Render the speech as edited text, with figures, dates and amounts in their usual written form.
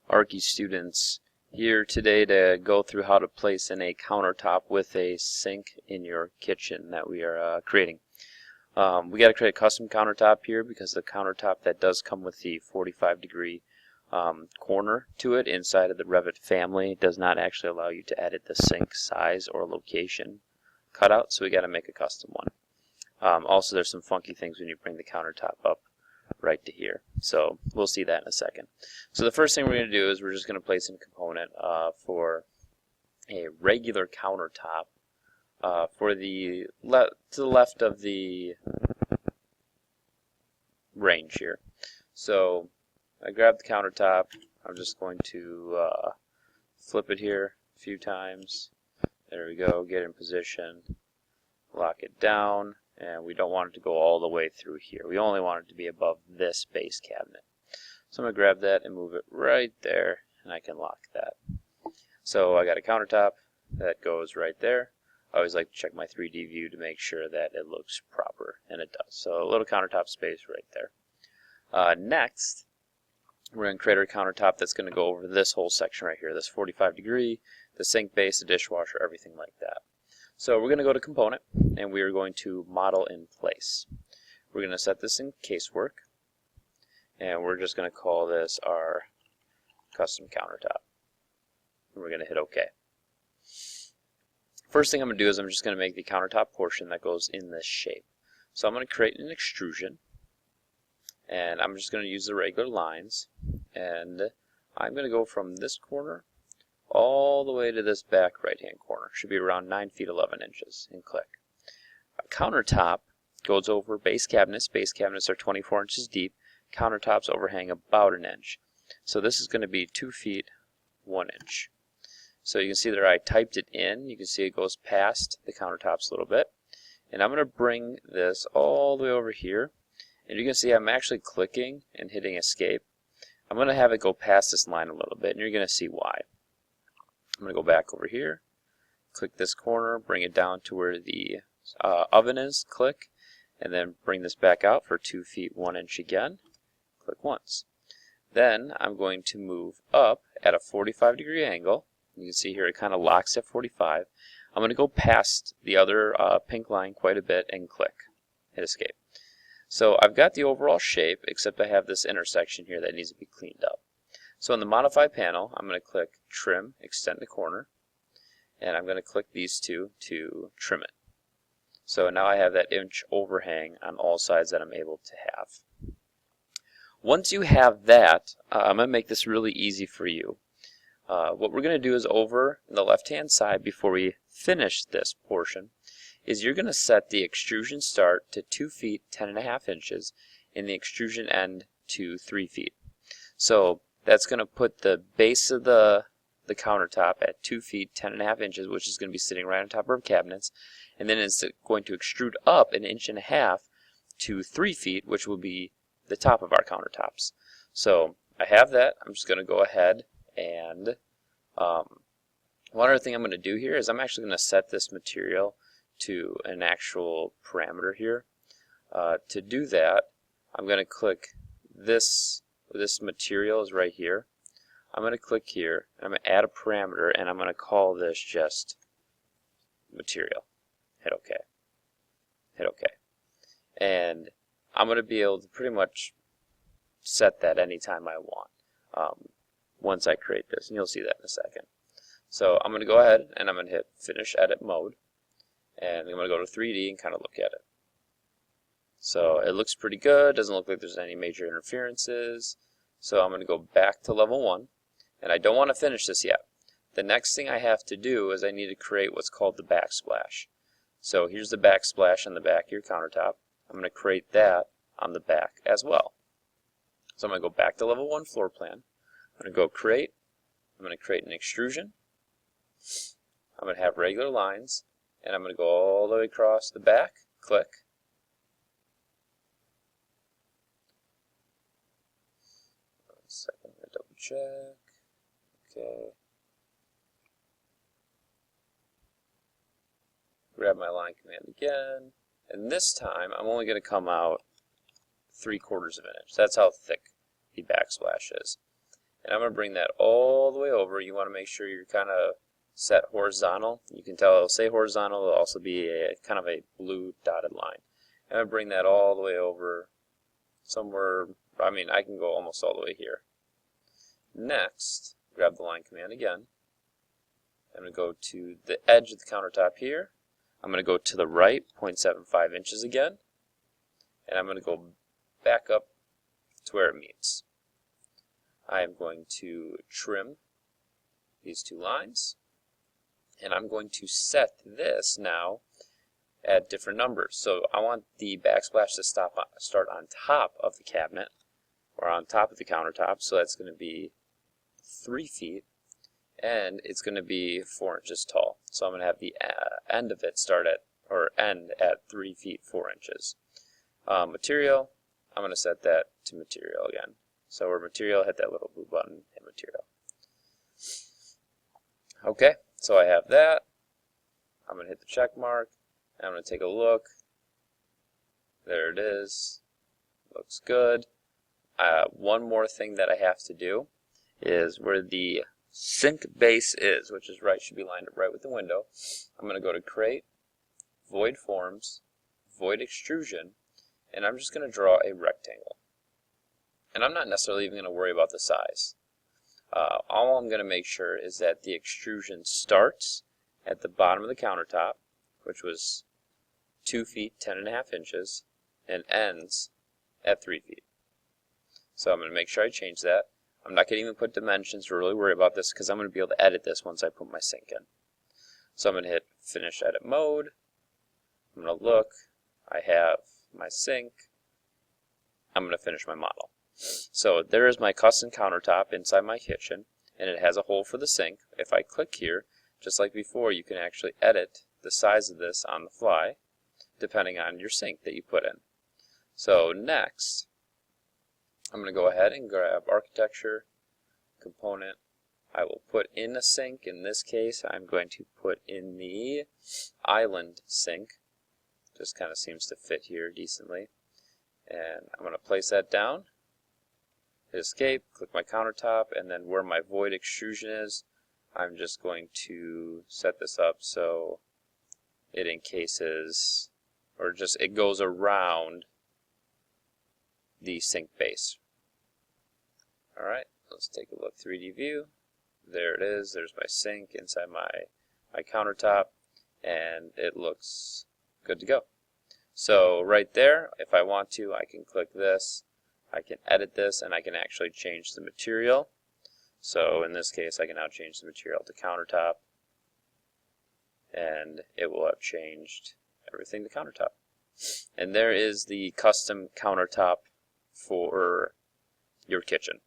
Archie students here today to go through how to place in a countertop with a sink in your kitchen that we are creating. We got to create a custom countertop here because the countertop that does come with the 45-degree corner to it inside of the Revit family does not actually allow you to edit the sink size or location cutout, so we got to make a custom one. Also, there's some funky things when you bring the countertop up right to here. So we'll see that in a second. So the first thing we're going to do is we're just going to place in a component for a regular countertop for the to the left of the range here. So I grab the countertop. I'm just going to flip it here a few times. There we go. Get in position. Lock it down. And we don't want it to go all the way through here. We only want it to be above this base cabinet. So I'm going to grab that and move it right there, and I can lock that. So I got a countertop that goes right there. I always like to check my 3D view to make sure that it looks proper, and it does. So a little countertop space right there. Next, we're going to create our countertop that's going to go over this whole section right here, this 45-degree, the sink base, the dishwasher, everything like that. So we're going to go to Component, and we are going to Model in Place. We're going to set this in Casework, and we're just going to call this our Custom Countertop. And we're going to hit OK. First thing I'm going to do is I'm just going to make the countertop portion that goes in this shape. So I'm going to create an extrusion, and I'm just going to use the regular lines, and I'm going to go from this corner all the way to this back right hand corner. Should be around 9 feet 11 inches, and click. A countertop goes over base cabinets. Base cabinets are 24 inches deep. Countertops overhang about an inch. So this is going to be 2 feet 1 inch. So you can see there I typed it in. You can see it goes past the countertops a little bit. And I'm going to bring this all the way over here. And you can see I'm actually clicking and hitting escape. I'm going to have it go past this line a little bit, and you're going to see why. I'm going to go back over here, click this corner, bring it down to where the oven is, click, and then bring this back out for 2 feet 1 inch again, click once. Then I'm going to move up at a 45-degree angle. You can see here it kind of locks at 45. I'm going to go past the other pink line quite a bit and click, hit escape. So I've got the overall shape, except I have this intersection here that needs to be cleaned up. So in the Modify panel, I'm going to click Trim, Extend the Corner, and I'm going to click these two to trim it. So now I have that inch overhang on all sides that I'm able to have. Once you have that, I'm going to make this really easy for you. What we're going to do is over on the left-hand side before we finish this portion, is you're going to set the extrusion start to 2 feet 10.5 inches and the extrusion end to 3 feet. So that's going to put the base of the countertop at 2 feet 10.5 inches, which is going to be sitting right on top of our cabinets, and then it's going to extrude up 1.5 inches to 3 feet, which will be the top of our countertops. So I have that. I'm just going to go ahead and one other thing I'm going to do here is I'm actually going to set this material to an actual parameter here. To do that, I'm going to click this material is right here. I'm going to click here, and I'm going to add a parameter, and I'm going to call this just material. Hit OK. Hit OK. And I'm going to be able to pretty much set that anytime I want once I create this, and you'll see that in a second. So I'm going to go ahead, and I'm going to hit Finish Edit Mode, and I'm going to go to 3D and kind of look at it. So it looks pretty good. Doesn't look like there's any major interferences. So I'm going to go back to level 1, and I don't want to finish this yet. The next thing I have to do is I need to create what's called the backsplash. So here's the backsplash on the back of your countertop. I'm going to create that on the back as well. So I'm going to go back to level 1 floor plan. I'm going to go create. I'm going to create an extrusion. I'm going to have regular lines, and I'm going to go all the way across the back, click. Second, I'm going to double check. Okay. Grab my line command again. And this time, I'm only going to come out 3/4 of an inch. That's how thick the backsplash is. And I'm going to bring that all the way over. You want to make sure you're kind of set horizontal. You can tell it'll say horizontal. It'll also be a kind of a blue dotted line. And I'm going to bring that all the way over somewhere. I mean, I can go almost all the way here. Next, grab the line command again. I'm going to go to the edge of the countertop here. I'm going to go to the right 0.75 inches again. And I'm going to go back up to where it meets. I am going to trim these two lines, and I'm going to set this now at different numbers. So I want the backsplash to start on top of the cabinet, or on top of the countertop, so that's going to be 3 feet, and it's going to be 4 inches tall. So I'm going to have the end of it end at 3 feet 4 inches. Material, I'm going to set that to material again. So where material, hit that little blue button, hit material. Okay, so I have that. I'm going to hit the check mark. I'm going to take a look. There it is. Looks good. One more thing that I have to do is where the sink base is, which is right, should be lined up right with the window. I'm going to go to Create, Void Forms, Void Extrusion, and I'm just going to draw a rectangle. And I'm not necessarily even going to worry about the size. All I'm going to make sure is that the extrusion starts at the bottom of the countertop, which was 2 feet 10.5 inches, and ends at 3 feet. So I'm going to make sure I change that. I'm not going to even put dimensions to really worry about this because I'm going to be able to edit this once I put my sink in. So I'm going to hit Finish Edit Mode. I'm going to look. I have my sink. I'm going to finish my model. So there is my custom countertop inside my kitchen, and it has a hole for the sink. If I click here, just like before, you can actually edit the size of this on the fly, depending on your sink that you put in. So next, I'm going to go ahead and grab Architecture, Component. I will put in a sink. In this case, I'm going to put in the island sink. Just kind of seems to fit here decently. And I'm going to place that down. Hit Escape, click my countertop, and then where my void extrusion is, I'm just going to set this up so it encases, or just it goes around the sink base. Alright, let's take a look. 3D view. There it is. There's my sink inside my countertop, and it looks good to go. So right there, if I want to, I can click this. I can edit this, and I can actually change the material. So in this case, I can now change the material to countertop, and it will have changed everything to countertop. And there is the custom countertop for your kitchen.